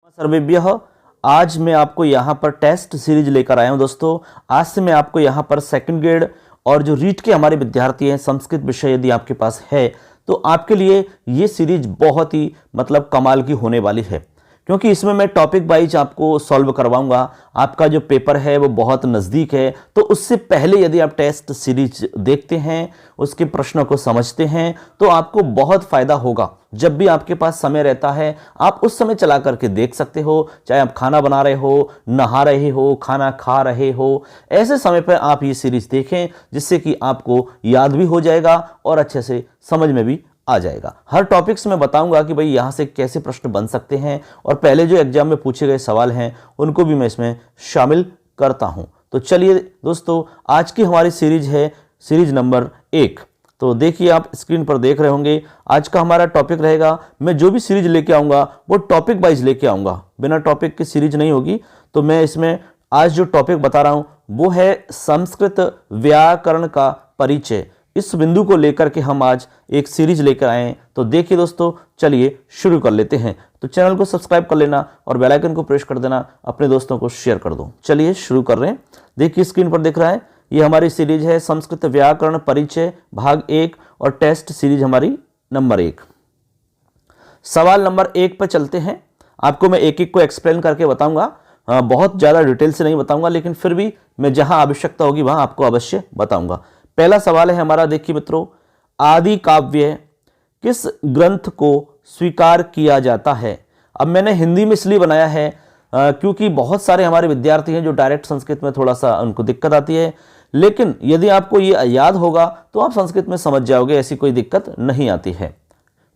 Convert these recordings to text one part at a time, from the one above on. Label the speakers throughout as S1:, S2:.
S1: सर्वेभ्यः। आज मैं आपको यहाँ पर टेस्ट सीरीज लेकर आया हूँ दोस्तों। आज से मैं आपको यहाँ पर सेकंड ग्रेड और जो रीट के हमारे विद्यार्थी हैं, संस्कृत विषय यदि आपके पास है तो आपके लिए ये सीरीज बहुत ही कमाल की होने वाली है, क्योंकि इसमें मैं टॉपिक वाइज आपको सॉल्व करवाऊंगा। आपका जो पेपर है वो बहुत नज़दीक है, तो उससे पहले यदि आप टेस्ट सीरीज देखते हैं, उसके प्रश्नों को समझते हैं, तो आपको बहुत फ़ायदा होगा। जब भी आपके पास समय रहता है आप उस समय चला करके देख सकते हो, चाहे आप खाना बना रहे हो, नहा रहे हो, खाना खा रहे हो, ऐसे समय पर आप ये सीरीज देखें, जिससे कि आपको याद भी हो जाएगा और अच्छे से समझ में भी आ जाएगा। हर टॉपिक्स में बताऊंगा कि भाई यहाँ से कैसे प्रश्न बन सकते हैं, और पहले जो एग्जाम में पूछे गए सवाल हैं उनको भी मैं इसमें शामिल करता हूं। तो चलिए दोस्तों, आज की हमारी सीरीज है सीरीज नंबर 1। तो देखिए, आप स्क्रीन पर देख रहे होंगे, आज का हमारा टॉपिक रहेगा, मैं जो भी सीरीज लेके आऊंगा वो टॉपिक वाइज लेके आऊंगा, बिना टॉपिक की सीरीज नहीं होगी। तो मैं इसमें आज जो टॉपिक बता रहा हूं वो है संस्कृत व्याकरण का परिचय। इस बिंदु को लेकर के हम आज एक सीरीज लेकर आए हैं। तो देखिए दोस्तों, चलिए शुरू कर लेते हैं। तो चैनल को सब्सक्राइब कर लेना और बेल आइकन को प्रेस कर देना, अपने दोस्तों को शेयर कर दो। चलिए शुरू कर रहे हैं। देखिए स्क्रीन पर दिख रहा है, ये हमारी सीरीज है संस्कृत व्याकरण परिचय भाग 1 और टेस्ट सीरीज हमारी नंबर 1। सवाल नंबर 1 पर चलते हैं। आपको मैं एक एक को एक्सप्लेन करके बताऊंगा, बहुत ज़्यादा डिटेल से नहीं बताऊंगा, लेकिन फिर भी मैं जहां आवश्यकता होगी वहां आपको अवश्य बताऊंगा। पहला सवाल है हमारा, देखिए मित्रों, आदि काव्य किस ग्रंथ को स्वीकार किया जाता है। अब मैंने हिंदी में इसलिए बनाया है क्योंकि बहुत सारे हमारे विद्यार्थी हैं जो डायरेक्ट संस्कृत में थोड़ा सा उनको दिक्कत आती है, लेकिन यदि आपको ये याद होगा तो आप संस्कृत में समझ जाओगे, ऐसी कोई दिक्कत नहीं आती है।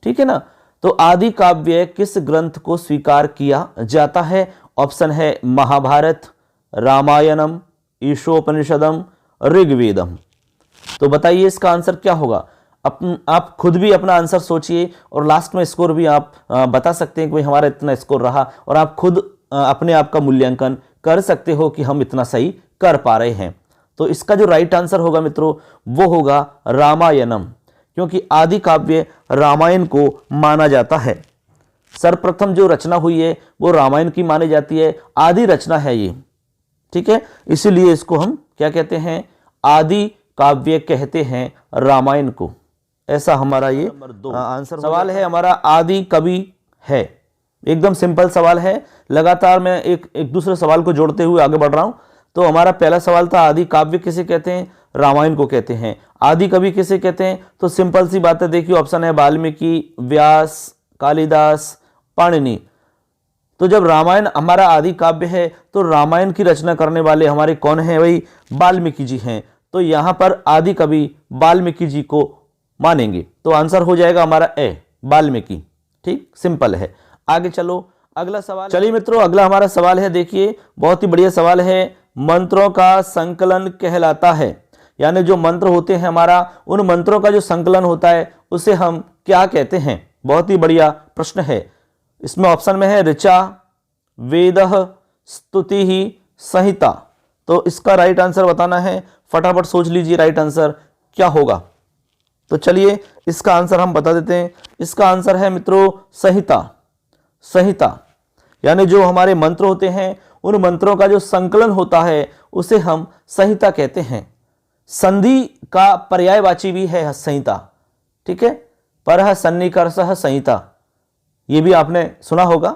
S1: ठीक है ना। तो आदि काव्य किस ग्रंथ को स्वीकार किया जाता है? ऑप्शन है महाभारत, रामायणम, ईशोपनिषदम, ऋग्वेदम। तो बताइए इसका आंसर क्या होगा। आप खुद भी अपना आंसर सोचिए और लास्ट में स्कोर भी आप बता सकते हैं कि भाई हमारा इतना स्कोर रहा, और आप खुद अपने आप का मूल्यांकन कर सकते हो कि हम इतना सही कर पा रहे हैं। तो इसका जो राइट आंसर होगा मित्रों वो होगा रामायणम, क्योंकि आदि काव्य रामायण को माना जाता है। सर्वप्रथम जो रचना हुई है वो रामायण की मानी जाती है, आदि रचना है ये। ठीक है, इसीलिए इसको हम क्या कहते हैं, आदि काव्य कहते हैं रामायण को। ऐसा हमारा ये नंबर 2 आंसर सवाल है हमारा, आदि कवि है। एकदम सिंपल सवाल है, लगातार मैं एक दूसरे सवाल को जोड़ते हुए आगे बढ़ रहा हूं। तो हमारा पहला सवाल था, आदि काव्य किसे कहते हैं? रामायण को कहते हैं। आदि कवि किसे कहते हैं? तो सिंपल सी बात है, देखिए ऑप्शन है वाल्मीकि, व्यास, कालिदास, पाणिनि। तो जब रामायण हमारा आदि काव्य है तो रामायण की रचना करने वाले हमारे कौन है? भाई वाल्मीकि जी हैं। तो यहां पर आदि कवि वाल्मीकि जी को मानेंगे। तो आंसर हो जाएगा हमारा ए, वाल्मीकि। ठीक, सिंपल है। आगे चलो, अगला सवाल। चलिए मित्रों, अगला हमारा सवाल है, देखिए बहुत ही बढ़िया सवाल है। मंत्रों का संकलन कहलाता है, यानी जो मंत्र होते हैं हमारा, उन मंत्रों का जो संकलन होता है उसे हम क्या कहते हैं? बहुत ही बढ़िया प्रश्न है। इसमें ऑप्शन में है ऋचा, वेदः, स्तुति, संहिता। तो इसका राइट आंसर बताना है, फटाफट सोच लीजिए राइट आंसर क्या होगा। तो चलिए इसका आंसर हम बता देते हैं। इसका आंसर है मित्रों संहिता। संहिता यानी जो हमारे मंत्र होते हैं उन मंत्रों का जो संकलन होता है उसे हम संहिता कहते हैं। संधि का पर्यायवाची भी है संहिता। ठीक है, परः सन्निकर्षः संहिता, ये भी आपने सुना होगा।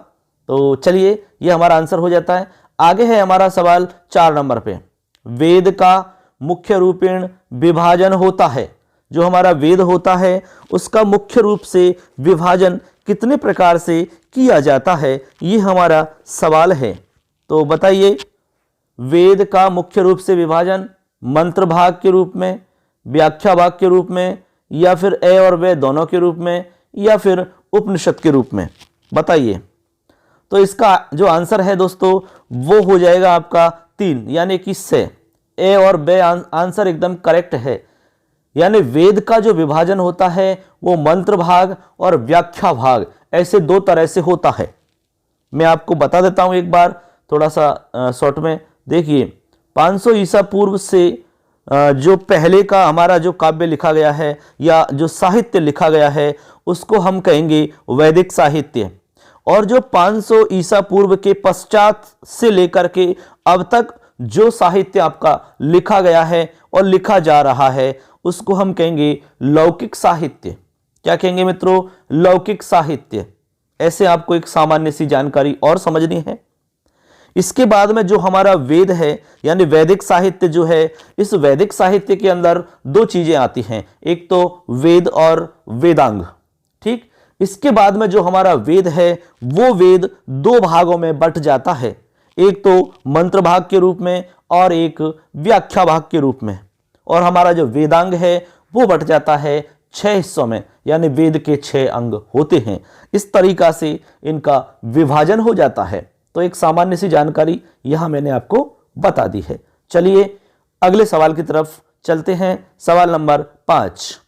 S1: तो चलिए ये हमारा आंसर हो जाता है। आगे है हमारा सवाल 4 नंबर पे, वेद का मुख्य रूपेण विभाजन होता है। जो हमारा वेद होता है उसका मुख्य रूप से विभाजन कितने प्रकार से किया जाता है, ये हमारा सवाल है। तो बताइए, वेद का मुख्य रूप से विभाजन मंत्र भाग के रूप में, व्याख्या भाग के रूप में, या फिर ए और वे दोनों के रूप में, या फिर उपनिषद के रूप में, बताइए। तो इसका जो आंसर है दोस्तों वो हो जाएगा आपका 3, यानी कि से। ए और बे आंसर एकदम करेक्ट है। यानी वेद का जो विभाजन होता है वो मंत्र भाग और व्याख्या भाग, ऐसे 2 तरह से होता है। मैं आपको बता देता हूं एक बार थोड़ा सा शॉर्ट में। देखिए 500 ईसा पूर्व से जो पहले का हमारा जो काव्य लिखा गया है या जो साहित्य लिखा गया है उसको हम कहेंगे वैदिक साहित्य। और जो 500 ईसा पूर्व के पश्चात से लेकर के अब तक जो साहित्य आपका लिखा गया है और लिखा जा रहा है उसको हम कहेंगे लौकिक साहित्य। क्या कहेंगे मित्रों? लौकिक साहित्य। ऐसे आपको एक सामान्य सी जानकारी और समझनी है। इसके बाद में जो हमारा वेद है यानी वैदिक साहित्य जो है, इस वैदिक साहित्य के अंदर दो चीजें आती हैं, एक तो वेद और वेदांग। ठीक, इसके बाद में जो हमारा वेद है वो वेद दो भागों में बंट जाता है, एक तो मंत्र भाग के रूप में और एक व्याख्या भाग के रूप में। और हमारा जो वेदांग है वो बंट जाता है 6 हिस्सों में, यानी वेद के 6 अंग होते हैं। इस तरीका से इनका विभाजन हो जाता है। तो एक सामान्य सी जानकारी यहां मैंने आपको बता दी है। चलिए अगले सवाल की तरफ चलते हैं। सवाल नंबर 5,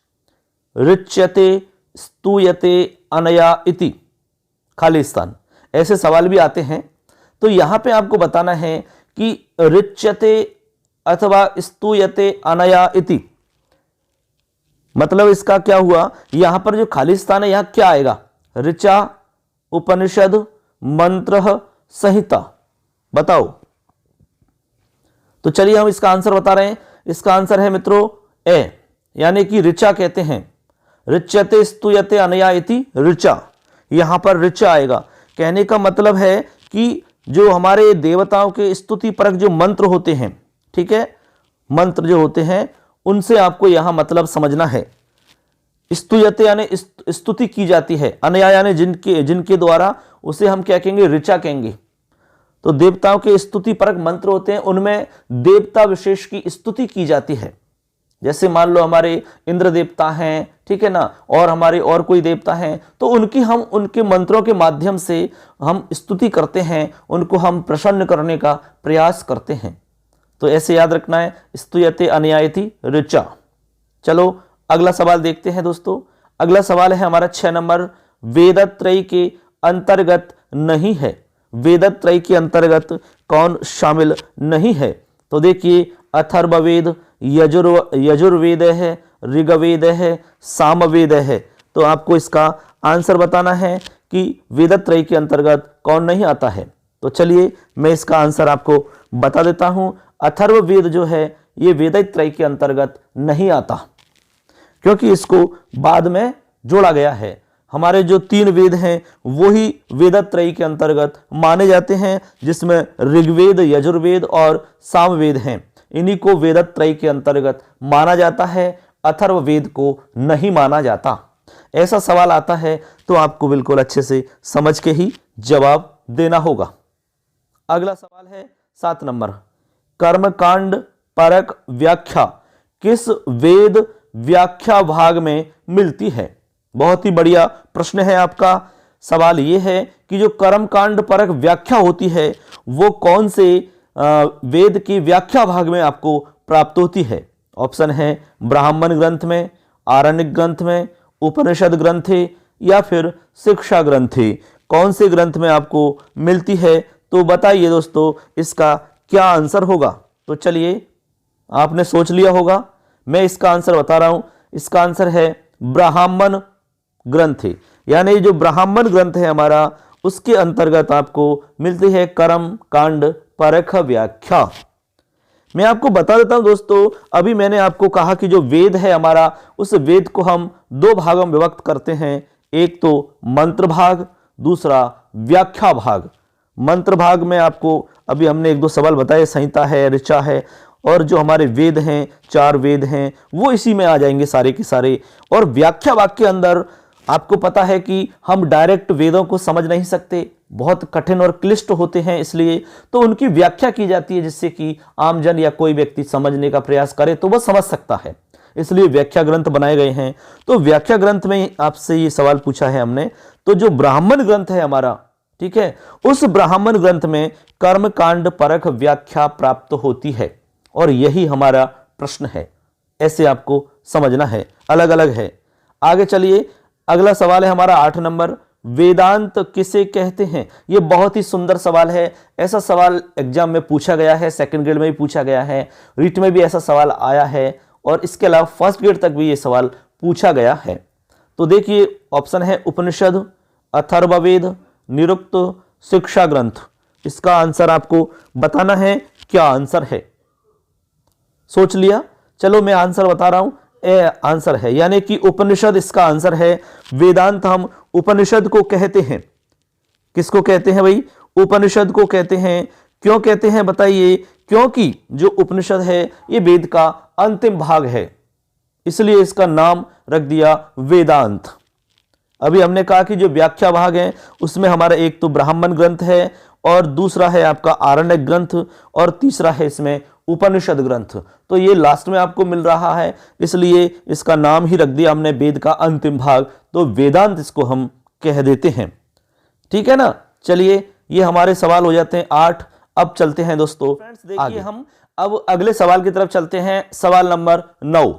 S1: ऋच्यते स्तूयते अनया इति, खाली स्थान। ऐसे सवाल भी आते हैं। तो यहां पे आपको बताना है कि ऋच्यते अथवा स्तूयते अनया इति मतलब इसका क्या हुआ। यहां पर जो खाली स्थान है यहां क्या आएगा? ऋचा, उपनिषद, मंत्र, संहिता। बताओ। तो चलिए हम इसका आंसर बता रहे हैं। इसका आंसर है मित्रों ए, यानी कि ऋचा कहते हैं। ऋच्यते स्तूयते अनया इति ऋचा, यहां पर ऋचा आएगा। कहने का मतलब है कि जो हमारे देवताओं के स्तुति परक जो मंत्र होते हैं, ठीक है, मंत्र जो होते हैं उनसे आपको यहां मतलब समझना है। स्तुयते यानी स्तुति की जाती है, अनया यानी जिनके द्वारा उसे हम क्या कहेंगे? ऋचा कहेंगे। तो देवताओं के स्तुति परक मंत्र होते हैं, उनमें देवता विशेष की स्तुति की जाती है। जैसे मान लो हमारे इंद्र देवता हैं, ठीक है ना, और हमारे और कोई देवता हैं, तो उनकी हम उनके मंत्रों के माध्यम से हम स्तुति करते हैं, उनको हम प्रसन्न करने का प्रयास करते हैं। तो ऐसे याद रखना है, स्तुयते अनया इति ऋचा। चलो अगला सवाल देखते हैं दोस्तों। अगला सवाल है हमारा 6 नंबर, वेदत्रयी के अंतर्गत नहीं है। वेदत्रयी के अंतर्गत कौन शामिल नहीं है? तो देखिए, अथर्ववेद, यजुर्वेद है, ऋग्वेद है, सामवेद है। तो आपको इसका आंसर बताना है कि वेदत्रयी के अंतर्गत कौन नहीं आता है। तो चलिए मैं इसका आंसर आपको बता देता हूं। अथर्ववेद जो है ये वेदत्रयी के अंतर्गत नहीं आता, क्योंकि इसको बाद में जोड़ा गया है। हमारे जो 3 वेद हैं वो ही वेदत्रयी के अंतर्गत माने जाते हैं, जिसमें ऋग्वेद, यजुर्वेद और सामवेद हैं। इन्हीं को वेदत्रयी के अंतर्गत माना जाता है, अथर्ववेद को नहीं माना जाता। ऐसा सवाल आता है तो आपको बिल्कुल अच्छे से समझ के ही जवाब देना होगा। अगला सवाल है 7 नंबर, कर्मकांड परक व्याख्या किस वेद व्याख्या भाग में मिलती है? बहुत ही बढ़िया प्रश्न है आपका। सवाल यह है कि जो कर्मकांड परक व्याख्या होती है वो कौन से वेद की व्याख्या भाग में आपको प्राप्त होती है? ऑप्शन है ब्राह्मण ग्रंथ में, आरण्यक ग्रंथ में, उपनिषद ग्रंथे या फिर शिक्षा ग्रंथे। कौन से ग्रंथ में आपको मिलती है? तो बताइए दोस्तों इसका क्या आंसर होगा। तो चलिए आपने सोच लिया होगा, मैं इसका आंसर बता रहा हूं। इसका आंसर है ब्राह्मण ग्रंथ, यानी जो ब्राह्मण ग्रंथ है हमारा उसके अंतर्गत आपको मिलती है कर्म कांड परख व्याख्या। मैं आपको बता देता हूं दोस्तों, अभी मैंने आपको कहा कि जो वेद है हमारा, उस वेद को हम 2 भागों में विभक्त करते हैं, एक तो मंत्र भाग, दूसरा व्याख्या भाग। मंत्र भाग में आपको अभी हमने 1-2 सवाल बताए, संहिता है, ऋचा है, और जो हमारे वेद हैं 4 वेद हैं वो इसी में आ जाएंगे सारे के सारे। और व्याख्या भाग के अंदर आपको पता है कि हम डायरेक्ट वेदों को समझ नहीं सकते, बहुत कठिन और क्लिष्ट होते हैं, इसलिए तो उनकी व्याख्या की जाती है जिससे कि आमजन या कोई व्यक्ति समझने का प्रयास करे तो वह समझ सकता है, इसलिए व्याख्या ग्रंथ बनाए गए हैं। तो व्याख्या ग्रंथ में आपसे ये सवाल पूछा है हमने, तो जो ब्राह्मण ग्रंथ है हमारा, ठीक है, उस ब्राह्मण ग्रंथ में कर्मकांड परख व्याख्या प्राप्त होती है, और यही हमारा प्रश्न है। ऐसे आपको समझना है, अलग अलग है। आगे चलिए, अगला सवाल है हमारा 8 नंबर, वेदांत किसे कहते हैं? यह बहुत ही सुंदर सवाल है। ऐसा सवाल एग्जाम में पूछा गया है, 2nd ग्रेड में भी पूछा गया है, रीट में भी ऐसा सवाल आया है, और इसके अलावा 1st ग्रेड तक भी यह सवाल पूछा गया है। तो देखिए ऑप्शन है उपनिषद, अथर्ववेद, निरुक्त, शिक्षा ग्रंथ। इसका आंसर आपको बताना है, क्या आंसर है? सोच लिया? चलो मैं आंसर बता रहा हूं, ए आंसर है, यानी कि उपनिषद इसका आंसर है। वेदांत हम उपनिषद को कहते हैं। किसको कहते हैं भाई? उपनिषद को कहते हैं। क्यों कहते हैं बताइए? क्योंकि जो उपनिषद है ये वेद का अंतिम भाग है, इसलिए इसका नाम रख दिया वेदांत। अभी हमने कहा कि जो व्याख्या भाग है उसमें हमारा एक तो ब्राह्मण ग्रंथ है, और दूसरा है आपका आरण्यक ग्रंथ, और तीसरा है इसमें उपनिषद ग्रंथ। तो ये लास्ट में आपको मिल रहा है, इसलिए इसका नाम ही रख दिया हमने वेद का अंतिम भाग, तो वेदांत इसको हम कह देते हैं। ठीक है ना? चलिए ये हमारे सवाल हो जाते हैं 8। अब चलते हैं दोस्तों देखिए हम अब अगले सवाल की तरफ चलते हैं। सवाल नंबर 9।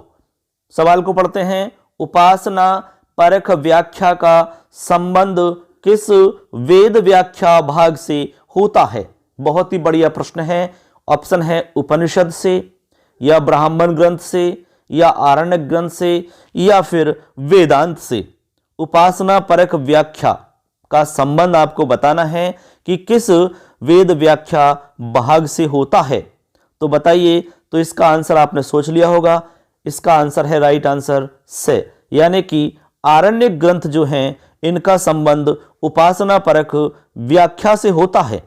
S1: सवाल को पढ़ते हैं। उपासना परख व्याख्या का संबंध किस वेद व्याख्या भाग से होता है? बहुत ही बढ़िया प्रश्न है। ऑप्शन है उपनिषद से, या ब्राह्मण ग्रंथ से, या आरण्यक ग्रंथ से, या फिर वेदांत से। उपासना परख व्याख्या का संबंध आपको बताना है कि किस वेद व्याख्या भाग से होता है। तो बताइए। तो इसका आंसर आपने सोच लिया होगा। इसका आंसर है राइट आंसर से, यानी कि आरण्यक ग्रंथ जो हैं इनका संबंध उपासना परक व्याख्या से होता है।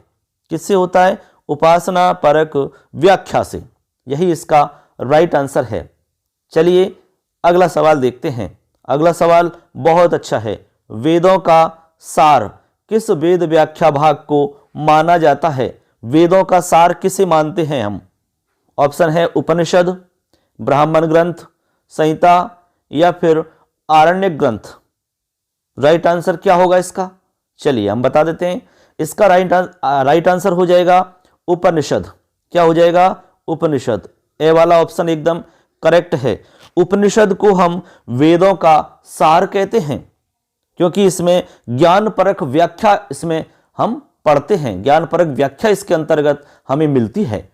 S1: किससे होता है? उपासना परक व्याख्या से। यही इसका राइट आंसर है। चलिए अगला सवाल देखते हैं। अगला सवाल बहुत अच्छा है। वेदों का सार किस वेद व्याख्या भाग को माना जाता है? वेदों का सार किसे मानते हैं हम? ऑप्शन है उपनिषद, ब्राह्मण ग्रंथ, संहिता, या फिर आरण्यक ग्रंथ। राइट आंसर क्या होगा इसका? चलिए हम बता देते हैं। इसका राइट आंसर हो जाएगा उपनिषद। क्या हो जाएगा? उपनिषद। ए वाला ऑप्शन एकदम करेक्ट है। उपनिषद को हम वेदों का सार कहते हैं, क्योंकि इसमें ज्ञान परक व्याख्या इसमें हम पढ़ते हैं। ज्ञान परक व्याख्या इसके अंतर्गत हमें मिलती है,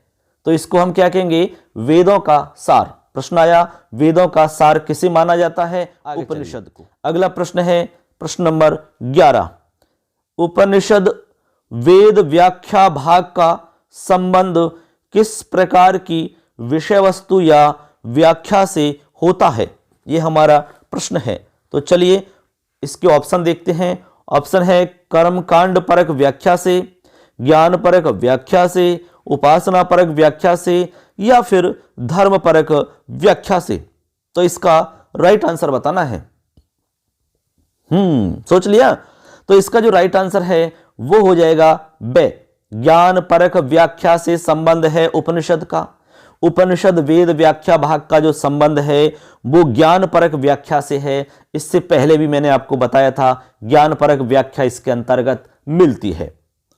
S1: तो इसको हम क्या कहेंगे? वेदों का सार। प्रश्न आया, वेदों का सार किसे माना जाता है? उपनिषद को। अगला प्रश्न है प्रश्न नंबर 11। उपनिषद वेद व्याख्या भाग का संबंध किस प्रकार की विषय वस्तु या व्याख्या से होता है? यह हमारा प्रश्न है। तो चलिए इसके ऑप्शन देखते हैं। ऑप्शन है कर्मकांड परक व्याख्या से, ज्ञान परक व्याख्या से, उपासना परक व्याख्या से, या फिर धर्म परक व्याख्या से। तो इसका राइट आंसर बताना है। सोच लिया? तो इसका जो राइट आंसर है वो हो जाएगा बे। ज्ञान परक व्याख्या से संबंध है उपनिषद का। उपनिषद वेद व्याख्या भाग का जो संबंध है वो ज्ञान परक व्याख्या से है। इससे पहले भी मैंने आपको बताया था ज्ञान परक व्याख्या इसके अंतर्गत मिलती है।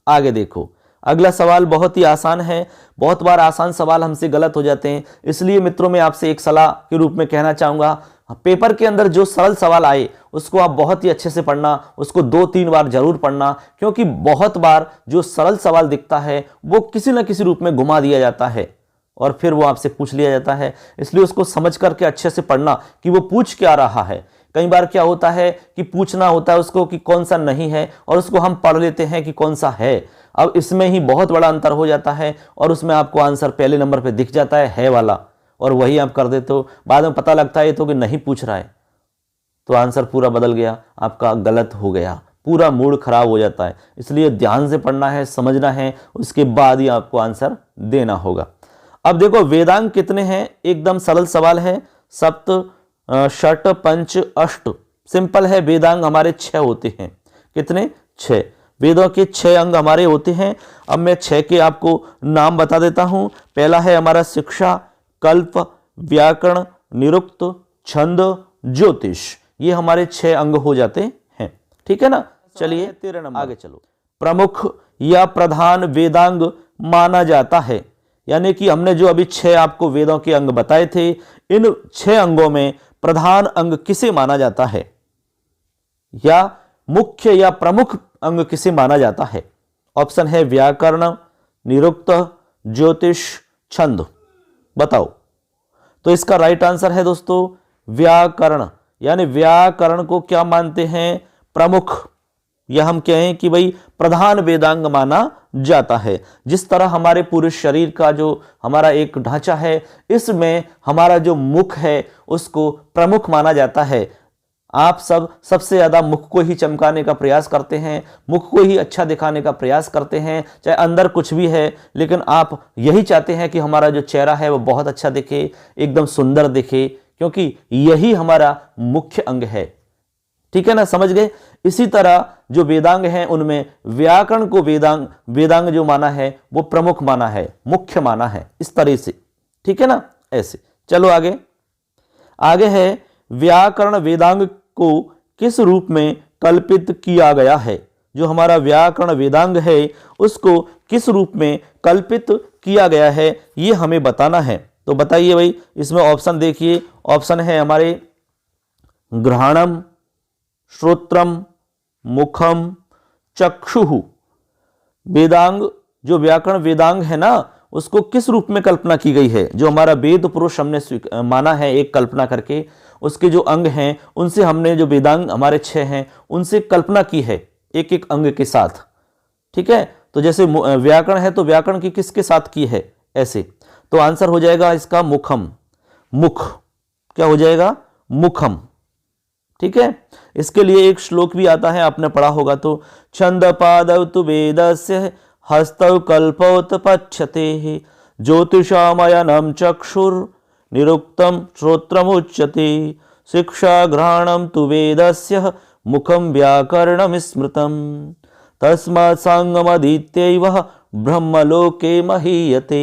S1: आगे देखो, अगला सवाल बहुत ही आसान है। बहुत बार आसान सवाल हमसे गलत हो जाते हैं, इसलिए मित्रों मैं आपसे एक सलाह के रूप में कहना चाहूंगा, पेपर के अंदर जो सरल सवाल आए उसको आप बहुत ही अच्छे से पढ़ना, उसको 2-3 बार जरूर पढ़ना, क्योंकि बहुत बार जो सरल सवाल दिखता है वो किसी न किसी रूप में घुमा दिया जाता है और फिर वो आपसे पूछ लिया जाता है। इसलिए उसको समझ करके अच्छे से पढ़ना कि वो पूछ क्या रहा है। कई बार क्या होता है कि पूछना होता है उसको कि कौन सा नहीं है, और उसको हम पढ़ लेते हैं कि कौन सा है। अब इसमें ही बहुत बड़ा अंतर हो जाता है, और उसमें आपको आंसर पहले नंबर पे दिख जाता है वाला, और वही आप कर देते हो। बाद में पता लगता है तो कि नहीं पूछ रहा है, तो आंसर पूरा बदल गया, आपका गलत हो गया, पूरा मूड खराब हो जाता है। इसलिए ध्यान से पढ़ना है, समझना है, उसके बाद ही आपको आंसर देना होगा। अब देखो वेदांग कितने हैं, एकदम सरल सवाल है। सप्त षट पंच अष्ट, सिंपल है। वेदांग हमारे 6 होते हैं। कितने? 6। वेदों के 6 अंग हमारे होते हैं। अब मैं 6 के आपको नाम बता देता हूं। पहला है हमारा शिक्षा, कल्प, व्याकरण, निरुक्त, छंद, ज्योतिष। ये हमारे 6 अंग हो जाते हैं। ठीक है ना? चलिए 13 नंबर आगे चलो। प्रमुख या प्रधान वेदांग माना जाता है, यानी कि हमने जो अभी 6 आपको वेदों के अंग बताए थे, इन 6 अंगों में प्रधान अंग किसे माना जाता है, या मुख्य या प्रमुख अंग किसे माना जाता है? ऑप्शन है व्याकरण, निरुक्त, ज्योतिष, छंद। बताओ। तो इसका राइट आंसर है दोस्तों व्याकरण, यानी व्याकरण को क्या मानते हैं? प्रमुख या हम कहें कि भाई प्रधान वेदांग माना जाता है। जिस तरह हमारे पूरे शरीर का जो हमारा एक ढांचा है, इसमें हमारा जो मुख है उसको प्रमुख माना जाता है। आप सब सबसे ज्यादा मुख को ही चमकाने का प्रयास करते हैं, मुख को ही अच्छा दिखाने का प्रयास करते हैं, चाहे अंदर कुछ भी है, लेकिन आप यही चाहते हैं कि हमारा जो चेहरा है वो बहुत अच्छा दिखे, एकदम सुंदर दिखे, क्योंकि यही हमारा मुख्य अंग है। ठीक है ना, समझ गए। इसी तरह जो वेदांग हैं उनमें व्याकरण को वेदांग जो माना है वो प्रमुख माना है, मुख्य माना है, इस तरह से। ठीक है ना, ऐसे। चलो आगे। आगे है व्याकरण वेदांग को किस रूप में कल्पित किया गया है। जो हमारा व्याकरण वेदांग है उसको किस रूप में कल्पित किया गया है ये हमें बताना है। तो बताइए भाई, इसमें ऑप्शन देखिए। ऑप्शन है हमारे घ्राणम, श्रोत्रम, मुखम, चक्षुः। वेदांग जो व्याकरण वेदांग है ना, उसको किस रूप में कल्पना की गई है। जो हमारा वेद पुरुष हमने माना है एक कल्पना करके, उसके जो अंग हैं उनसे हमने जो वेदांग हमारे 6 हैं उनसे कल्पना की है, एक एक अंग के साथ। ठीक है, तो जैसे व्याकरण है तो व्याकरण की किसके साथ की है, ऐसे। तो आंसर हो जाएगा इसका मुखम। मुख क्या हो जाएगा, मुखम। ठीक है, इसके लिए एक श्लोक भी आता है, आपने पढ़ा होगा। तो छंद पादौ तु वेदस्य हस्तौ कल्पोत्पच्छते ज्योतिषामयनं चक्षुर निरुक्तम श्रोत्रमुच्यते शिक्षा घ्राणम तु वेदस्य मुखम व्याकरणम स्मृतम तस्मात् सांगमदित्यैव ब्रह्मलोके महीयते।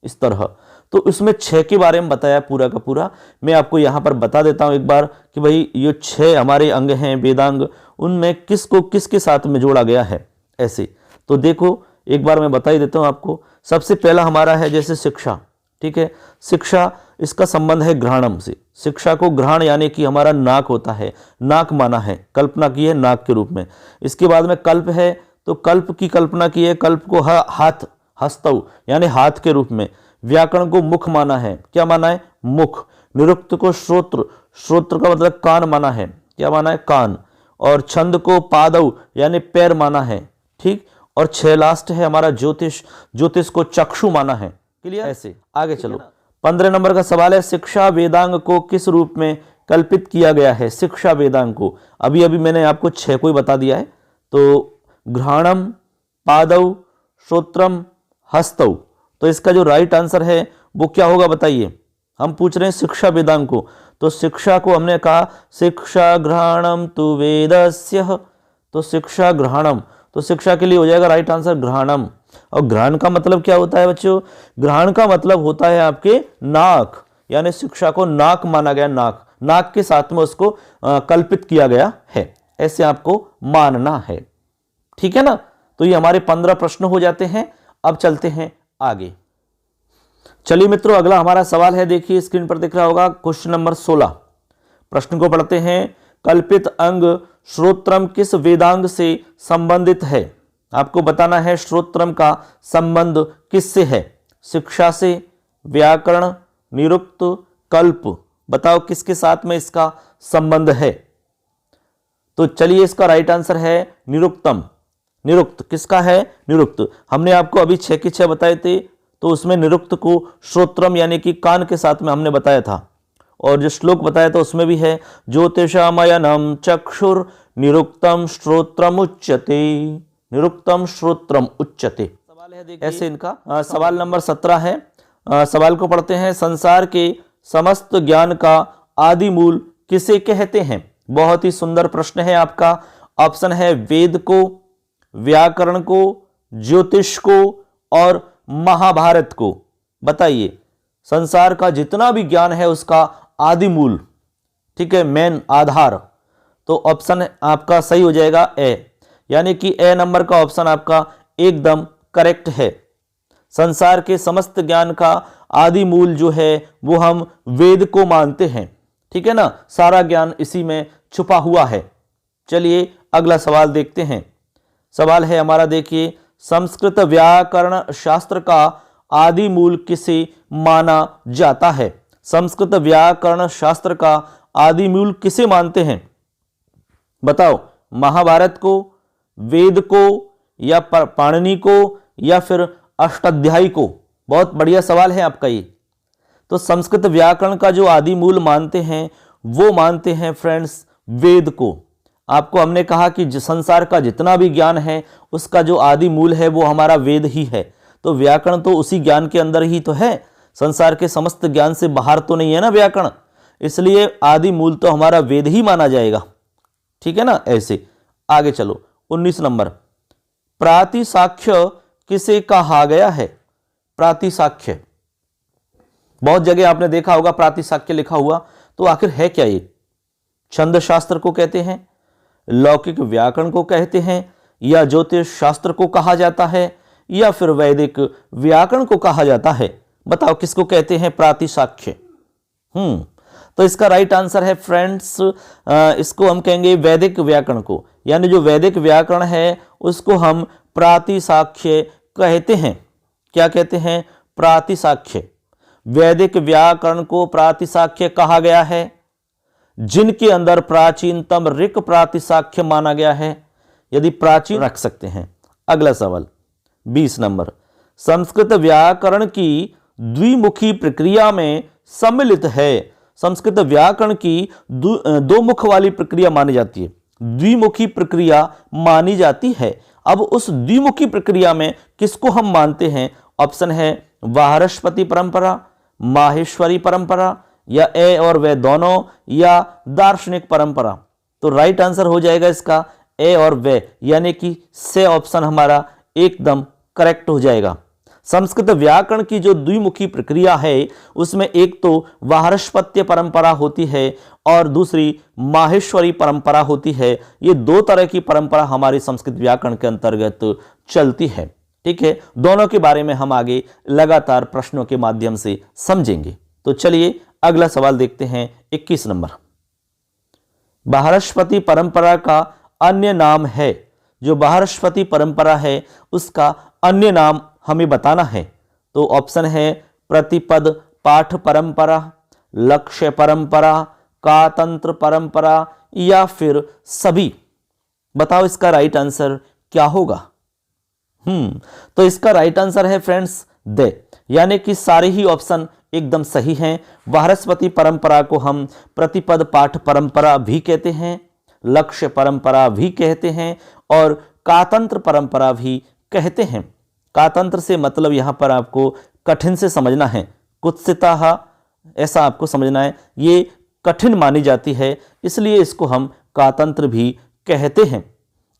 S1: इस तरह तो इसमें 6 के बारे में बताया पूरा का पूरा। मैं आपको यहाँ पर बता देता हूँ एक बार कि भाई ये 6 हमारे अंग हैं वेदांग, उनमें किसको किसके साथ में जोड़ा गया है, ऐसे। तो देखो एक बार मैं बता ही देता हूँ आपको। सबसे पहला हमारा है जैसे शिक्षा। ठीक है, शिक्षा इसका संबंध है घ्राणम से। शिक्षा को घ्राण यानी कि हमारा नाक होता है, नाक माना है, कल्पना की है नाक के रूप में। इसके बाद में कल्प है, तो कल्प की कल्पना की है, कल्प को हाथ, हस्तौ यानी हाथ के रूप में। व्याकरण को मुख माना है, क्या माना है, मुख। निरुक्त को श्रोत्र, श्रोत्र का मतलब कान माना है, क्या माना है, कान। और छंद को पादौ यानी पैर माना है। ठीक, और 6 लास्ट है हमारा ज्योतिष, ज्योतिष को चक्षु माना है। क्लियर, ऐसे। आगे चलो, 15 नंबर का सवाल है शिक्षा वेदांग को किस रूप में कल्पित किया गया है। शिक्षा वेदांग को अभी अभी मैंने आपको 6 को ही बता दिया है। तो घ्राणम, पादौ, श्रोत्रम, हस्तौ। तो इसका जो राइट आंसर है वो क्या होगा बताइए। हम पूछ रहे हैं शिक्षा वेदांग को, तो शिक्षा को हमने कहा शिक्षा घ्राणम तु वेदस्य। तो शिक्षा घ्राणम, तो शिक्षा के लिए हो जाएगा राइट आंसर घ्राणम। और घ्राण का मतलब क्या होता है बच्चों, घ्राण का मतलब होता है आपके नाक, यानी शिक्षा को नाक माना गया, नाक, नाक के साथ में उसको कल्पित किया गया है, ऐसे आपको मानना है। ठीक है ना, तो ये हमारे 15 प्रश्न हो जाते हैं। अब चलते हैं आगे। चलिए मित्रों, अगला हमारा सवाल है, देखिए स्क्रीन पर दिख रहा होगा, क्वेश्चन नंबर 16। प्रश्न को पढ़ते हैं। कल्पित अंग श्रोत्रम किस वेदांग से संबंधित है। आपको बताना है श्रोत्रम का संबंध किससे है, शिक्षा से, व्याकरण, निरुक्त, कल्प। बताओ किसके साथ में इसका संबंध है। तो चलिए इसका राइट आंसर है निरुक्तम। निरुक्त किसका है, निरुक्त। हमने आपको अभी 6 के 6 बताए थे, तो उसमें निरुक्त को श्रोत्रम यानी कि कान के साथ में हमने बताया था। और जो श्लोक बताया था उसमें भी है ज्योतिषामयनम चक्षुर निरुक्तम श्रोत्रम उच्यते। निरुक्तम श्रोत्रम उच्यते सवाल है, देखिए ऐसे इनका। सवाल नंबर 17 है। सवाल को पढ़ते हैं। संसार के समस्त ज्ञान का आदि मूल किसे कहते हैं। बहुत ही सुंदर प्रश्न है आपका। ऑप्शन है वेद को, व्याकरण को, ज्योतिष को और महाभारत को। बताइए संसार का जितना भी ज्ञान है उसका आदि मूल, ठीक है, मेन आधार। तो ऑप्शन आपका सही हो जाएगा ए, यानी कि ए नंबर का ऑप्शन आपका एकदम करेक्ट है। संसार के समस्त ज्ञान का आदि मूल जो है वो हम वेद को मानते हैं। ठीक है ना, सारा ज्ञान इसी में छुपा हुआ है। चलिए अगला सवाल देखते हैं। सवाल है हमारा, देखिए संस्कृत व्याकरण शास्त्र का आदि मूल किसे माना जाता है। संस्कृत व्याकरण शास्त्र का आदि मूल किसे मानते हैं। बताओ महाभारत को, वेद को, या पाणिनि को, या फिर अष्टाध्यायी को? बहुत बढ़िया सवाल है आपका ये। तो संस्कृत व्याकरण का जो आदि मूल मानते हैं वो मानते हैं फ्रेंड्स वेद को। आपको हमने कहा कि संसार का जितना भी ज्ञान है उसका जो आदि मूल है वो हमारा वेद ही है। तो व्याकरण तो उसी ज्ञान के अंदर ही तो है, संसार के समस्त ज्ञान से बाहर तो नहीं है ना व्याकरण, इसलिए आदि मूल तो हमारा वेद ही माना जाएगा। ठीक है ना। ऐसे आगे चलो। 19 नंबर, प्रातिसाख्य किसे कहा गया है? प्रातिसाख्य, बहुत जगह आपने देखा होगा प्रातिसाख्य लिखा हुआ, तो आखिर है क्या ये? छंद शास्त्र को कहते हैं, लौकिक व्याकरण को कहते हैं, या ज्योतिष शास्त्र को कहा जाता है, या फिर वैदिक व्याकरण को कहा जाता है? बताओ किसको कहते हैं प्रातिसाख्य? तो इसका राइट आंसर है फ्रेंड्स, इसको हम कहेंगे वैदिक व्याकरण को, यानी जो वैदिक व्याकरण है उसको हम प्रातिसाख्य कहते हैं। क्या कहते हैं? प्रातिसाख्य। वैदिक व्याकरण को प्रातिसाख्य कहा गया है, जिनके अंदर प्राचीनतम ऋक प्रातिसाख्य माना गया है। यदि प्राचीन रख सकते हैं। अगला सवाल 20 नंबर, संस्कृत व्याकरण की द्विमुखी प्रक्रिया में सम्मिलित है। संस्कृत व्याकरण की दो मुख वाली प्रक्रिया मानी जाती है, द्विमुखी प्रक्रिया मानी जाती है। अब उस द्विमुखी प्रक्रिया में किसको हम मानते हैं? ऑप्शन है वार्ष्पति परंपरा, माहेश्वरी परंपरा, या ए और वे दोनों, या दार्शनिक परंपरा। तो राइट आंसर हो जाएगा इसका ए और वे, यानी कि से ऑप्शन हमारा एकदम करेक्ट हो जाएगा। संस्कृत व्याकरण की जो द्विमुखी प्रक्रिया है उसमें एक तो वार्ष्पत्य परंपरा होती है और दूसरी माहेश्वरी परंपरा होती है। ये दो तरह की परंपरा हमारी संस्कृत व्याकरण के अंतर्गत चलती है। ठीक है, दोनों के बारे में हम आगे लगातार प्रश्नों के माध्यम से समझेंगे। तो चलिए अगला सवाल देखते हैं। 21 नंबर, वार्ष्पति परंपरा का अन्य नाम है। जो वार्ष्पति परंपरा है उसका अन्य नाम हमें बताना है। तो ऑप्शन है प्रतिपद पाठ परंपरा, लक्ष्य परंपरा, कातंत्र परंपरा, या फिर सभी। बताओ इसका राइट आंसर क्या होगा? तो इसका राइट आंसर है फ्रेंड्स दे, यानी कि सारे ही ऑप्शन एकदम सही हैं। वार्ष्पति परंपरा को हम प्रतिपद पाठ परंपरा भी कहते हैं, लक्ष्य परंपरा भी कहते हैं, और कातंत्र परंपरा भी कहते हैं। कातंत्र से मतलब यहां पर आपको कठिन से समझना है, कुत्सिता ऐसा आपको समझना है। ये कठिन मानी जाती है, इसलिए इसको हम कातंत्र भी कहते हैं।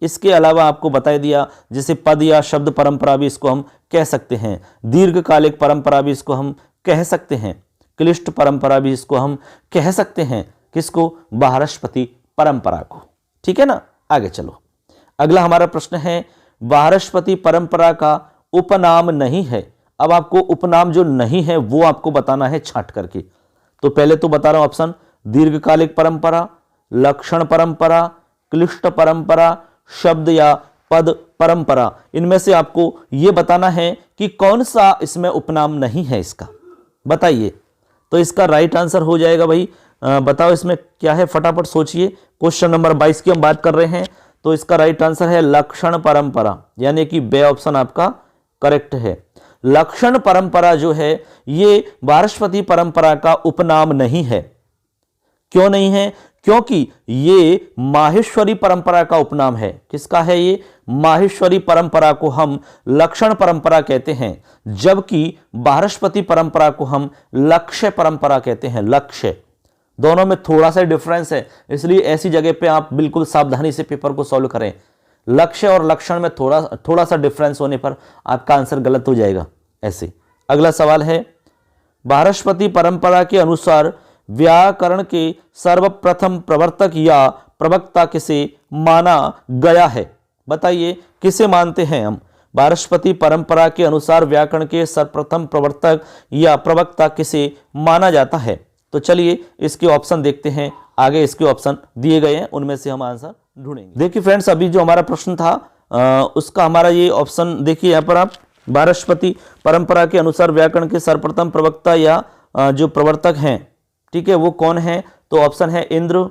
S1: इसके अलावा आपको बता दिया, जैसे पद या शब्द परंपरा भी इसको हम कह सकते हैं, दीर्घकालिक परंपरा भी इसको हम कह सकते हैं, क्लिष्ट परंपरा भी इसको हम कह सकते हैं। किसको? वार्ष्पति परंपरा को। ठीक है ना। आगे चलो। अगला हमारा प्रश्न है, वार्ष्पति परंपरा का उपनाम नहीं है। अब आपको उपनाम जो नहीं है वो आपको बताना है छांट करके। तो पहले तो बता रहा हूं ऑप्शन, दीर्घकालिक परंपरा, लक्षण परंपरा, क्लिष्ट परंपरा, शब्द या पद परंपरा। इनमें से आपको यह बताना है कि कौन सा इसमें उपनाम नहीं है इसका, बताइए। तो इसका राइट आंसर हो जाएगा भाई, बताओ इसमें क्या है, फटाफट सोचिए। क्वेश्चन नंबर 22 की हम बात कर रहे हैं, तो इसका राइट आंसर है लक्षण परंपरा, यानी कि बे ऑप्शन आपका करेक्ट है। लक्षण परंपरा जो है ये वार्ष्पति परंपरा का उपनाम नहीं है। क्यों नहीं है? क्योंकि ये माहेश्वरी परंपरा का उपनाम है। किसका है ये? माहेश्वरी परंपरा को हम लक्षण परंपरा कहते हैं, जबकि वार्ष्पति परंपरा को हम लक्ष्य परंपरा कहते हैं। लक्ष्य, दोनों में थोड़ा सा डिफरेंस है, इसलिए ऐसी जगह पे आप बिल्कुल सावधानी से पेपर को सॉल्व करें। लक्ष्य और लक्षण में थोड़ा सा डिफरेंस होने पर आपका आंसर गलत हो जाएगा। ऐसे अगला सवाल है, वार्ष्पति परंपरा के अनुसार व्याकरण के सर्वप्रथम प्रवर्तक या प्रवक्ता किसे माना गया है? बताइए किसे मानते हैं हम? वार्ष्पति परंपरा के अनुसार व्याकरण के सर्वप्रथम प्रवर्तक या प्रवक्ता किसे माना जाता है? तो चलिए इसके ऑप्शन देखते हैं। आगे इसके ऑप्शन दिए गए हैं, उनमें से हम आंसर ढूंढेंगे। देखिए फ्रेंड्स, अभी जो हमारा प्रश्न था उसका हमारा ये ऑप्शन देखिए यहाँ पर आप, वार्ष्पति परंपरा के अनुसार व्याकरण के सर्वप्रथम प्रवक्ता या जो प्रवर्तक हैं, ठीक है, वो कौन है? तो ऑप्शन है इंद्र,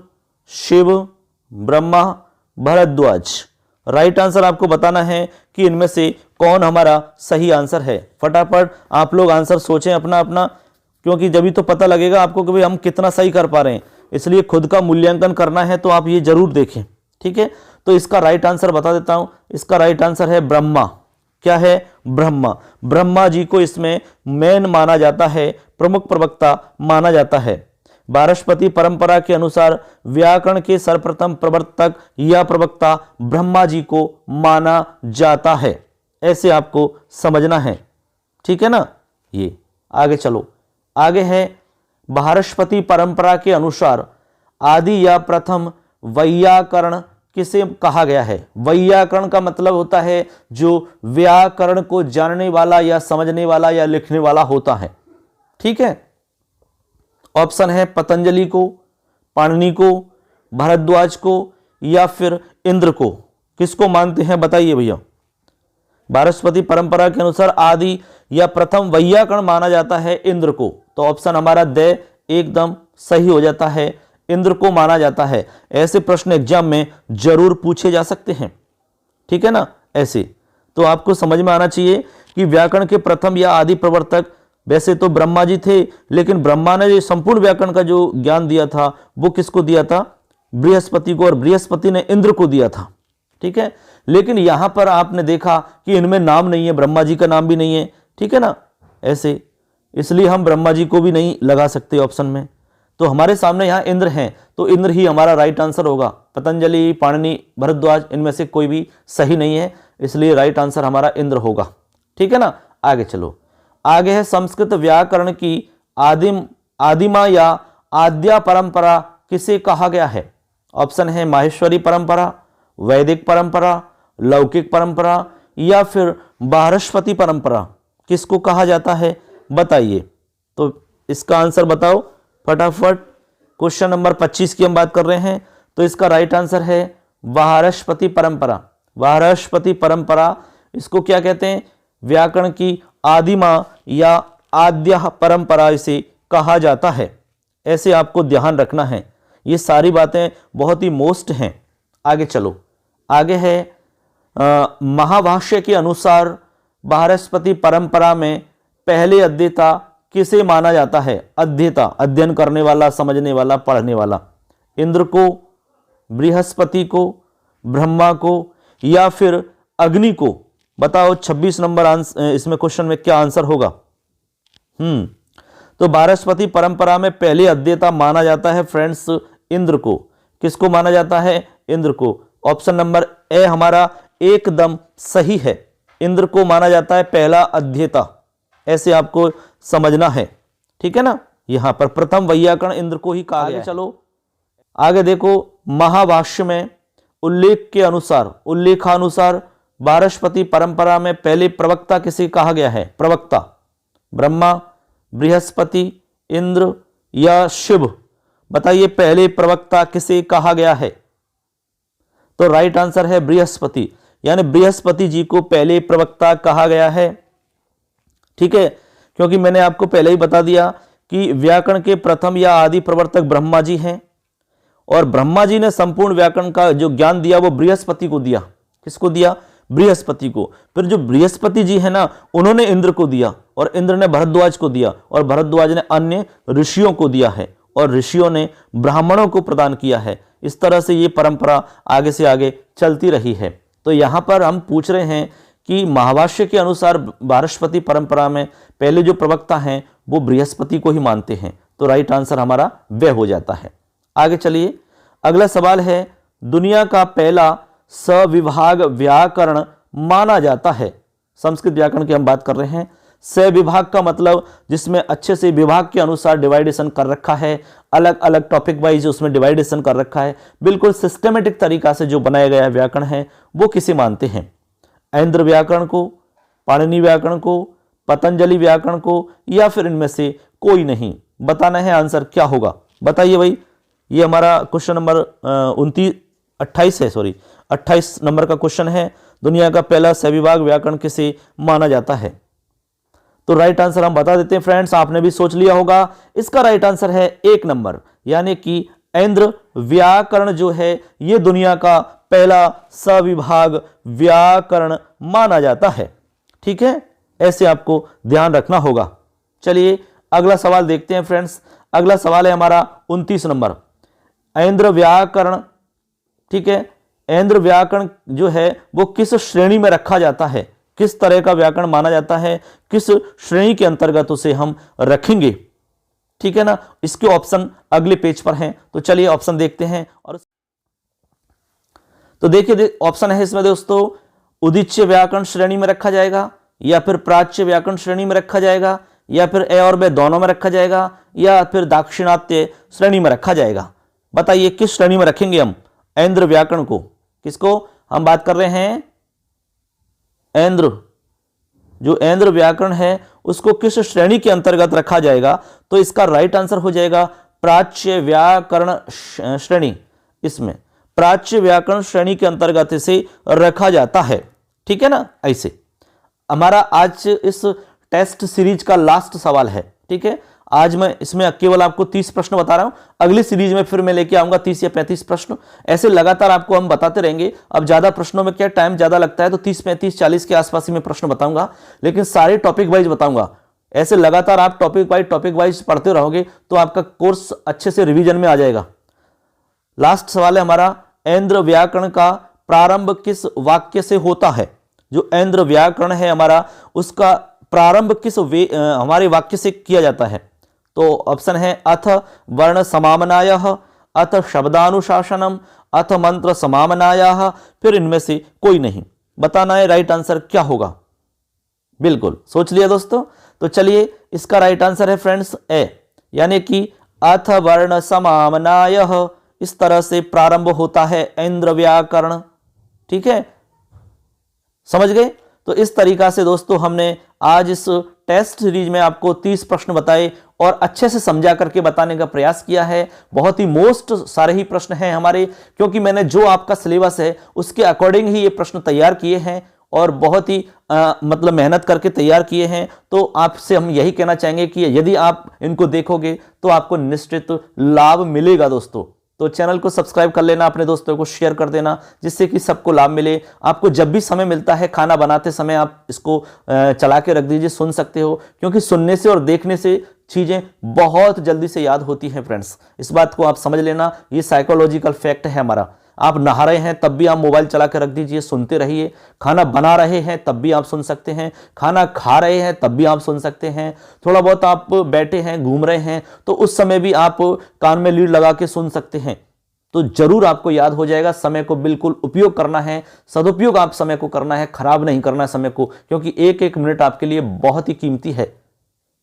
S1: शिव, ब्रह्मा, भरद्वाज। राइट आंसर आपको बताना है कि इनमें से कौन हमारा सही आंसर है। फटाफट आप लोग आंसर सोचें अपना अपना, क्योंकि जब भी तो पता लगेगा आपको कि भाई हम कितना सही कर पा रहे हैं, इसलिए खुद का मूल्यांकन करना है तो आप ये जरूर देखें। ठीक है, तो इसका राइट आंसर बता देता हूं। इसका राइट आंसर है ब्रह्मा। क्या है? ब्रह्मा। ब्रह्मा जी को इसमें मेन माना जाता है, प्रमुख प्रवक्ता माना जाता है। वारस्पति परंपरा के अनुसार व्याकरण के सर्वप्रथम प्रवर्तक या प्रवक्ता ब्रह्मा जी को माना जाता है। ऐसे आपको समझना है। ठीक है ना। ये आगे चलो, आगे है वारस्पति परंपरा के अनुसार आदि या प्रथम वैयाकरण किसे कहा गया है? वैयाकरण का मतलब होता है जो व्याकरण को जानने वाला या समझने वाला या लिखने वाला होता है। ठीक है, ऑप्शन है पतंजलि को, पाणिनि को, भारद्वाज को या फिर इंद्र को। किसको मानते हैं बताइए भैया। वारस्पति परंपरा के अनुसार आदि या प्रथम वैयाकरण माना जाता है इंद्र को, तो ऑप्शन हमारा द एकदम सही हो जाता है, इंद्र को माना जाता है। ऐसे प्रश्न एग्जाम में जरूर पूछे जा सकते हैं। ठीक है ना। ऐसे तो आपको समझ में आना चाहिए कि व्याकरण के प्रथम या आदि प्रवर्तक वैसे तो ब्रह्मा जी थे, लेकिन ब्रह्मा ने जो संपूर्ण व्याकरण का जो ज्ञान दिया था वो किसको दिया था? बृहस्पति को, और बृहस्पति ने इंद्र को दिया था। ठीक है, लेकिन यहां पर आपने देखा कि इनमें नाम नहीं है, ब्रह्मा जी का नाम भी नहीं है। ठीक है ना। ऐसे इसलिए हम ब्रह्मा जी को भी नहीं लगा सकते ऑप्शन में। तो हमारे सामने यहाँ इंद्र हैं, तो इंद्र ही हमारा राइट आंसर होगा। पतंजलि, पाणिनि, भरद्वाज इनमें से कोई भी सही नहीं है, इसलिए राइट आंसर हमारा इंद्र होगा। ठीक है ना। आगे चलो, आगे है संस्कृत व्याकरण की आदिमा या आद्या परंपरा किसे कहा गया है? ऑप्शन है माहेश्वरी परंपरा, वैदिक परंपरा, लौकिक परंपरा या फिर वारस्पति परंपरा। किसको कहा जाता है बताइए। तो इसका आंसर बताओ फटाफट। क्वेश्चन नंबर 25 की हम बात कर रहे हैं, तो इसका राइट आंसर है वारस्पति परंपरा। वारस्पति परंपरा इसको क्या कहते हैं? व्याकरण की आदिमा या आद्य परंपरा इसे कहा जाता है। ऐसे आपको ध्यान रखना है, ये सारी बातें बहुत ही मोस्ट हैं। आगे चलो, आगे है महाभाष्य के अनुसार वारस्पति परंपरा में पहले अध्येता किसे माना जाता है? अध्येता अध्ययन करने वाला, समझने वाला, पढ़ने वाला। इंद्र को, बृहस्पति को, ब्रह्मा को या फिर अग्नि को। बताओ 26 नंबर आंसर इसमें क्वेश्चन में क्या आंसर होगा? तो वारस्पति परंपरा में पहले अध्येता माना जाता है फ्रेंड्स इंद्र को। किसको माना जाता है? इंद्र को। ऑप्शन नंबर ए हमारा एकदम सही है, इंद्र को माना जाता है पहला अध्येता। ऐसे आपको समझना है। ठीक है ना। यहां पर प्रथम वैयाकरण इंद्र को ही कहा गया है। चलो आगे देखो, महाभाष्य में उल्लेखानुसार वारस्पति परंपरा में पहले प्रवक्ता किसे कहा गया है? प्रवक्ता ब्रह्मा, बृहस्पति, इंद्र या शिव। बताइए पहले प्रवक्ता किसे कहा गया है? तो राइट आंसर है बृहस्पति, यानी बृहस्पति जी को पहले प्रवक्ता कहा गया है। ठीक है, क्योंकि मैंने आपको पहले ही बता दिया कि व्याकरण के प्रथम या आदि प्रवर्तक ब्रह्मा जी हैं, और ब्रह्मा जी ने संपूर्ण व्याकरण का जो ज्ञान दिया वो बृहस्पति को दिया। किसको दिया? बृहस्पति को। फिर जो बृहस्पति जी है ना, उन्होंने इंद्र को दिया, और इंद्र ने भरद्वाज को दिया, और भरद्वाज ने अन्य ऋषियों को दिया है, और ऋषियों ने ब्राह्मणों को प्रदान किया है। इस तरह से ये परंपरा आगे से आगे चलती रही है। तो यहां पर हम पूछ रहे हैं कि महाभाष्य के अनुसार वारस्पति परंपरा में पहले जो प्रवक्ता हैं वो बृहस्पति को ही मानते हैं, तो राइट आंसर हमारा वह हो जाता है। आगे चलिए, अगला सवाल है, दुनिया का पहला सविभाग व्याकरण माना जाता है। संस्कृत व्याकरण की हम बात कर रहे हैं। सविभाग का मतलब जिसमें अच्छे से विभाग के अनुसार डिवाइडेशन कर रखा है, अलग अलग टॉपिक वाइज उसमें डिवाइडेशन कर रखा है, बिल्कुल सिस्टमेटिक तरीका से जो बनाया गया व्याकरण है वो किसे मानते हैं? ऐन्द्र व्याकरण को, पाणिनि व्याकरण को, पतंजलि व्याकरण को या फिर इनमें से कोई नहीं। बताना है आंसर क्या होगा, बताइए भाई। ये हमारा क्वेश्चन नंबर 28 नंबर का क्वेश्चन है। दुनिया का पहला सविभाग व्याकरण किसे माना जाता है? तो राइट आंसर हम बता देते हैं फ्रेंड्स, आपने भी सोच लिया होगा। इसका राइट आंसर है 1 नंबर, यानी कि ऐन्द्र व्याकरण जो है ये दुनिया का पहला सविभाग व्याकरण माना जाता है। ठीक है, ऐसे आपको ध्यान रखना होगा। चलिए अगला सवाल देखते हैं फ्रेंड्स। अगला सवाल है हमारा 29 नंबर, ऐन्द्र व्याकरण। ठीक है, ऐन्द्र व्याकरण जो है वो किस श्रेणी में रखा जाता है, किस तरह का व्याकरण माना जाता है, किस श्रेणी के अंतर्गत उसे हम रखेंगे। ठीक है ना, इसके ऑप्शन अगले पेज पर हैं, तो चलिए ऑप्शन देखते हैं। और तो देखिए ऑप्शन है इसमें दोस्तों, उदीच्य व्याकरण श्रेणी में रखा जाएगा, या फिर प्राच्य व्याकरण श्रेणी में रखा जाएगा, या फिर ए और बे दोनों में रखा जाएगा, या फिर दाक्षिणात्य श्रेणी में रखा जाएगा। बताइए किस श्रेणी में रखेंगे हम ऐन्द्र व्याकरण को। किसको हम बात कर रहे हैं, ऐन्द्र, जो ऐन्द्र व्याकरण है उसको किस श्रेणी के अंतर्गत रखा जाएगा। तो इसका राइट आंसर हो जाएगा प्राच्य व्याकरण श्रेणी। इसमें प्राच्य व्याकरण श्रेणी के अंतर्गत इसे रखा जाता है। ठीक है ना, ऐसे हमारा आज इस टेस्ट सीरीज का लास्ट सवाल है। ठीक है, आज मैं इसमें केवल आपको 30 प्रश्न बता रहा हूं, अगली सीरीज में फिर मैं लेके आऊंगा 30 या 35 प्रश्न। ऐसे लगातार आपको हम बताते रहेंगे। अब ज्यादा प्रश्नों में क्या टाइम ज्यादा लगता है, तो 30, 35, 40 के आसपास ही मैं प्रश्न बताऊंगा, लेकिन सारे टॉपिक वाइज बताऊंगा। ऐसे लगातार आप टॉपिक वाइज पढ़ते रहोगे तो आपका कोर्स अच्छे से रिवीजन में आ जाएगा। लास्ट सवाल है हमारा, ऐन्द्र व्याकरण का प्रारंभ किस वाक्य से होता है। जो ऐन्द्र व्याकरण है हमारा, उसका प्रारंभ किस हमारे वाक्य से किया जाता है। तो ऑप्शन है अथ वर्ण समामनायः, अथ शब्दानुशासनम, अथ मंत्र समामनायः, फिर इनमें से कोई नहीं। बताना है राइट आंसर क्या होगा। बिल्कुल सोच लिया दोस्तों, तो चलिए इसका राइट आंसर है फ्रेंड्स ए, यानी कि अथ वर्ण समामनायः, इस तरह से प्रारंभ होता है ऐन्द्र व्याकरण। ठीक है, समझ गए। तो इस तरीका से दोस्तों हमने आज इस टेस्ट सीरीज में आपको 30 प्रश्न बताए और अच्छे से समझा करके बताने का प्रयास किया है। बहुत ही मोस्ट सारे ही प्रश्न हैं हमारे, क्योंकि मैंने जो आपका सिलेबस है उसके अकॉर्डिंग ही ये प्रश्न तैयार किए हैं और बहुत ही मतलब मेहनत करके तैयार किए हैं। तो आपसे हम यही कहना चाहेंगे कि यदि आप इनको देखोगे तो आपको निश्चित लाभ मिलेगा दोस्तों। तो चैनल को सब्सक्राइब कर लेना, अपने दोस्तों को शेयर कर देना, जिससे कि सबको लाभ मिले। आपको जब भी समय मिलता है खाना बनाते समय आप इसको चला के रख दीजिए, सुन सकते हो, क्योंकि सुनने से और देखने से चीजें बहुत जल्दी से याद होती हैं फ्रेंड्स। इस बात को आप समझ लेना, ये साइकोलॉजिकल फैक्ट है हमारा। आप नहा रहे हैं तब भी आप मोबाइल चला के रख दीजिए, सुनते रहिए। खाना बना रहे हैं तब भी आप सुन सकते हैं, खाना खा रहे हैं तब भी आप सुन सकते हैं, थोड़ा बहुत आप बैठे हैं घूम रहे हैं तो उस समय भी आप कान में लीड लगा के सुन सकते हैं। तो जरूर आपको याद हो जाएगा। समय को बिल्कुल उपयोग करना है, सदुपयोग आप समय को करना है, खराब नहीं करना है समय को, क्योंकि एक एक मिनट आपके लिए बहुत ही कीमती है।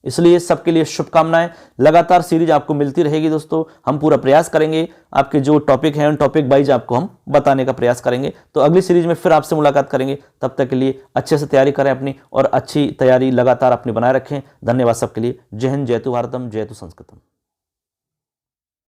S1: इसलिए सबके लिए शुभकामनाएं। लगातार सीरीज आपको मिलती रहेगी दोस्तों। हम पूरा प्रयास करेंगे, आपके जो टॉपिक हैं उन टॉपिक वाइज आपको हम बताने का प्रयास करेंगे। तो अगली सीरीज में फिर आपसे मुलाकात करेंगे। तब तक के लिए अच्छे से तैयारी करें अपनी, और अच्छी तैयारी लगातार अपनी बनाए रखें। धन्यवाद सबके लिए। जय हिंद, जय तु भारतम, जय तु संस्कृतम।